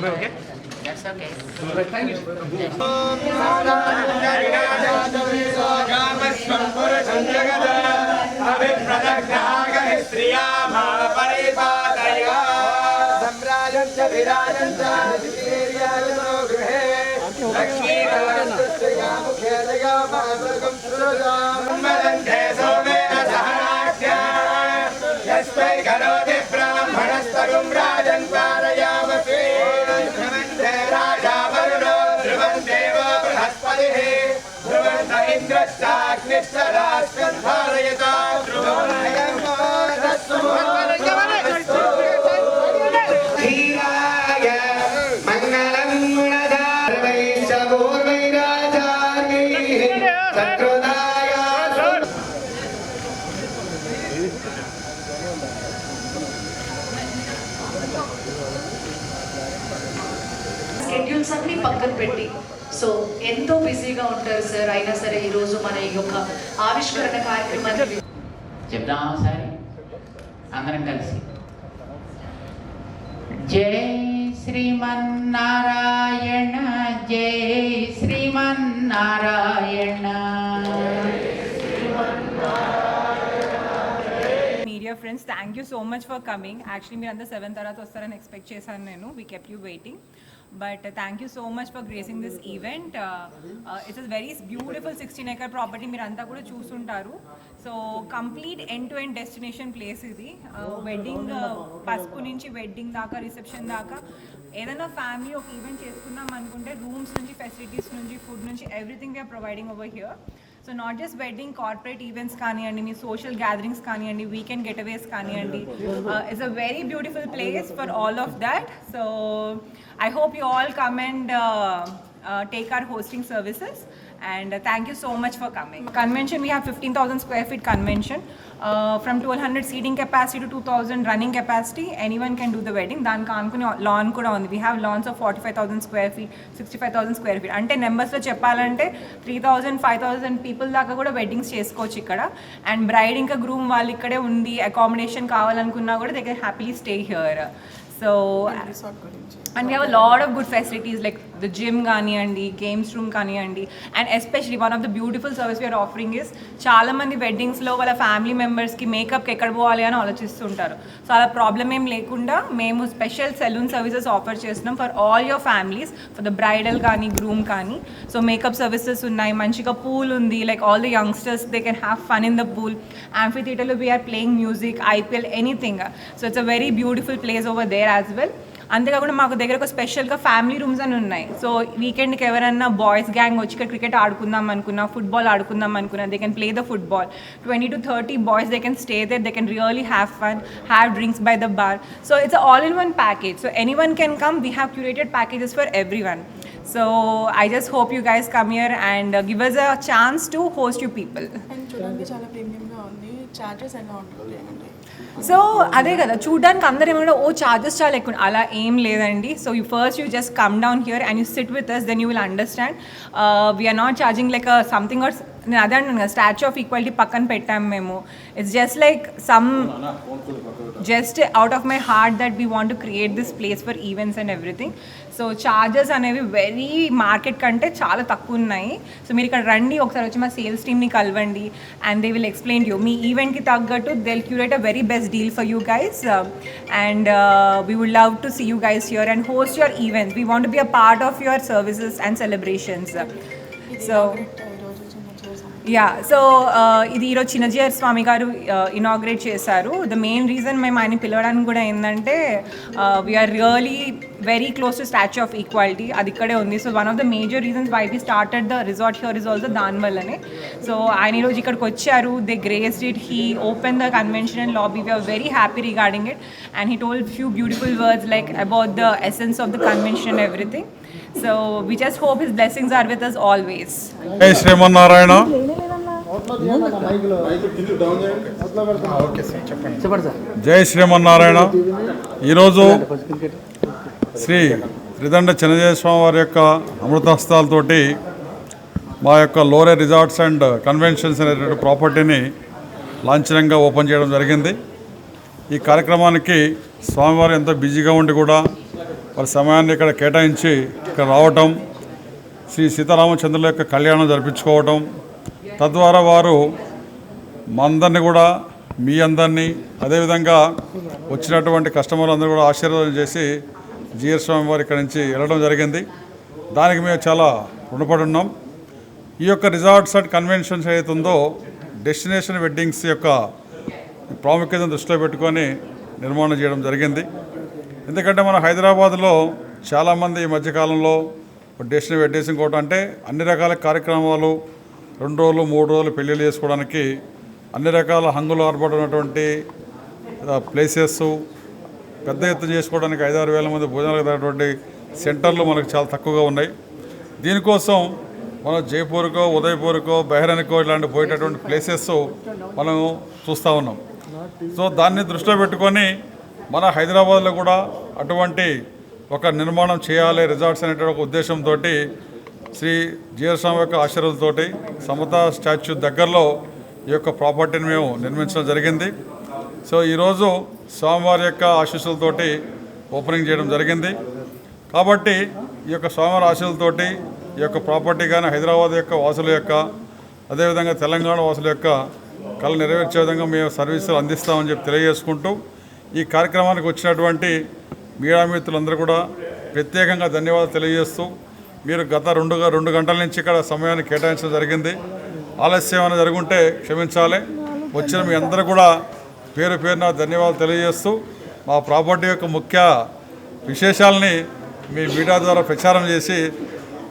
Okay? That's okay. Thank you. Schedules అన్ని పక్కన పెట్టి సో ఎంతో బిజీగా ఉంటారు సార్. అయినా సరే ఈరోజు మన ఈ యొక్క ఆవిష్కరణ కార్యక్రమాన్ని చెప్దామా ఒకసారి అందరం కలిసి? జై శ్రీమన్నారాయణ, జై Srimannarayana. Media friends, thank you so much for coming. Actually మీరు అందరూ 7 తర్వాత వస్తారని ఎక్స్పెక్ట్ చేశాను నేను. We kept you waiting. But thank you so much for gracing this event. It's a very beautiful 16-acre property. మీరు అంతా కూడా చూసుంటారు. So complete end to end destination place ఇది. వెడ్డింగ్ పసుపు నుంచి వెడ్డింగ్ దాకా రిసెప్షన్ దాకా ఏదైనా ఫ్యామిలీ ఒక ఈవెంట్ చేసుకుందాం అనుకుంటే రూమ్స్ నుంచి ఫెసిలిటీస్ నుంచి ఫుడ్ నుంచి everything we're providing over here. So not just wedding, corporate events కానివ్వండి, మీ సోషల్ గ్యాదరింగ్స్ కానివ్వండి, వీకెండ్ గెటవేస్ కానివ్వండి. It's a very beautiful place for all of that. So I hope you all come and take our hosting services. And thank you so much for coming. Convention, we have 15,000 square feet convention. From 1200 seating capacity to 2000 running capacity, anyone can do the wedding. Dan kankuni lawn kuda undi. We have lawns of 45,000 square feet, 65,000 square feet. Ante numbers lo cheppalante 3,000 5,000 people daaka kuda weddings chesukochu ikkada. And bride inka groom vallu ikkade undi accommodation kavalanunna kuda they can happily stay here. So and we have a lot of good facilities like the gym ganiyandi, games room ganiyandi, and especially one of the beautiful service we are offering is chaala mandi weddings lo wala family members ki makeup ki ekkada povali ani alochistuntaru. So ala problem em lekunda memu special salon services offer chestunnam for all your families, for the bridal gani groom gani. So makeup services unnai, manchiga pool undi, like all the youngsters they can have fun in the pool. Amphitheater lo we are playing music, IPL, anything. So it's a very beautiful place over there as well. అంతేకాకుండా మాకు దగ్గర ఒక స్పెషల్గా family rooms అని ఉన్నాయి. So వీకెండ్కి ఎవరైనా boys gang వచ్చి ఇక్కడ క్రికెట్ ఆడుకుందాం అనుకున్నా, ఫుట్బాల్ ఆడుకుందాం అనుకున్నా, they can play the football. 20 to 30 boys they can stay there, they can really have fun, have drinks by the bar. So it's all in one package. So anyone can come. We have curated packages for everyone. So I just hope you guys come here and give us a chance to host you people. And చూడడానికి చాలా ప్రీమియంగా ఉంది. Charges ఎలా ఉంటుంది అంటే so అదే కదా చూడడానికి అందరూ ఏమన్నా ఓ చార్జెస్ చాలా ఎక్కువ, అలా ఏం లేదండి. So you first you just come down here and you sit with us, then you will understand. We're not charging like something or, నేను అదే అంటాను కదా, స్టాచ్యూ ఆఫ్ ఈక్వాలిటీ పక్కన పెట్టాము మేము. It's just like just out of my heart that we want to create this place for events and everything. So charges అనేవి very market కంటే చాలా తక్కువ ఉన్నాయి. సో మీరు ఇక్కడ రండి, ఒకసారి వచ్చి మా సేల్స్ టీమ్ని కలవండి and they will explain you. మీ ఈవెంట్కి తగ్గట్టు they will curate a very best deal for you guys. And we would love to see you guys here and host your events. We want to be a part of your services and celebrations. So yeah, so ఇది ఈరోజు చిన్నజీఆర్ స్వామి గారు inaugurate చేశారు. The main reason మేము ఆయన పిలవడానికి కూడా ఏంటంటే we're really very close to Statue of Equality, అది ఇక్కడే ఉంది. So one of the major reasons why we started the resort here is also దానివల్లనే. సో ఆయన ఈరోజు ఇక్కడికి వచ్చారు, they graced it, he open the convention and lobby. We're very happy regarding it and he told few beautiful words like about the essence of the convention and everything. So we just hope his blessings are with us always. Jai Srimanarayana. జై శ్రీమన్నారాయణ. ఈరోజు శ్రీ త్రిదండ చిన్నజీయ స్వామి వారి యొక్క అమృతహస్తాలతోటి మా యొక్క లోరే resorts and conventions అనేటువంటి ప్రాపర్టీని లాంఛనంగా open చేయడం జరిగింది. ఈ కార్యక్రమానికి స్వామివారు ఎంతో బిజీగా ఉండి కూడా వారి సమయాన్ని ఇక్కడ కేటాయించి ఇక్కడ రావటం, శ్రీ సీతారామచంద్రుల యొక్క కళ్యాణం జరిపించుకోవటం, తద్వారా వారు మా అందరినీ కూడా, మీ అందరినీ, అదేవిధంగా వచ్చినటువంటి కస్టమర్లు అందరూ కూడా ఆశీర్వాదం చేసి జీఆర్ స్వామి వారు ఇక్కడ నుంచి వెళ్ళడం జరిగింది. దానికి మేము చాలా రుణపడి ఉన్నాం. ఈ యొక్క రిసార్ట్స్ అండ్ కన్వెన్షన్స్ ఏదైతుందో డెస్టినేషన్ వెడ్డింగ్స్ యొక్క ప్రాముఖ్యతను దృష్టిలో పెట్టుకొని నిర్మాణం చేయడం జరిగింది. ఎందుకంటే మన హైదరాబాద్లో చాలామంది ఈ మధ్యకాలంలో డెస్టినేషన్ వెడ్డింగ్స్ ఇంకోటి అంటే అన్ని రకాల కార్యక్రమాలు 2 రోజులు 3 రోజులు పెళ్ళిళ్ళు చేసుకోవడానికి అన్ని రకాల హంగులు ఏర్పడినటువంటి ప్లేసెస్, పెద్ద ఎత్తున చేసుకోవడానికి 5-6 వేల మంది భోజనాలకు తగినటువంటి సెంటర్లు మనకు చాలా తక్కువగా ఉన్నాయి. దీనికోసం మనం జైపూర్కో, ఉదయపూర్కో, బెహ్రన్కో ఇలాంటి పోయేటటువంటి ప్లేసెస్ మనం చూస్తూ ఉన్నాం. సో దాన్ని దృష్టిలో పెట్టుకొని మన హైదరాబాద్లో కూడా అటువంటి ఒక నిర్మాణం చేయాలి రిసార్ట్స్ అనేటువంటి ఒక ఉద్దేశంతో శ్రీ జీఆర్ స్వామి యొక్క ఆశీర్వాదంతో సమతా స్టాచ్యూ దగ్గరలో ఈ యొక్క ప్రాపర్టీని మేము నిర్మించడం జరిగింది. సో ఈరోజు స్వామివారి యొక్క ఆశీస్సులతోటి ఓపెనింగ్ చేయడం జరిగింది. కాబట్టి ఈ యొక్క స్వామివారి ఆశీస్సులతోటి ఈ యొక్క ప్రాపర్టీ కానీ హైదరాబాద్ యొక్క వాసుల యొక్క, అదేవిధంగా తెలంగాణ వాసుల యొక్క కళ నెరవేర్చే విధంగా మేము సర్వీసులు అందిస్తామని చెప్పి తెలియజేసుకుంటూ, ఈ కార్యక్రమానికి వచ్చినటువంటి మీడియా మిత్రులందరూ కూడా ప్రత్యేకంగా ధన్యవాదాలు తెలియజేస్తూ, మీరు గత 2 గంటల నుంచి ఇక్కడ సమయాన్ని కేటాయించడం జరిగింది. ఆలస్యం ఏమైనా జరుగుంటే క్షమించాలి. వచ్చిన మీ అందరూ కూడా పేరు పేరున ధన్యవాదాలు తెలియజేస్తూ, మా ప్రాపర్టీ యొక్క ముఖ్య విశేషాలని మీ మీడియా ద్వారా ప్రచారం చేసి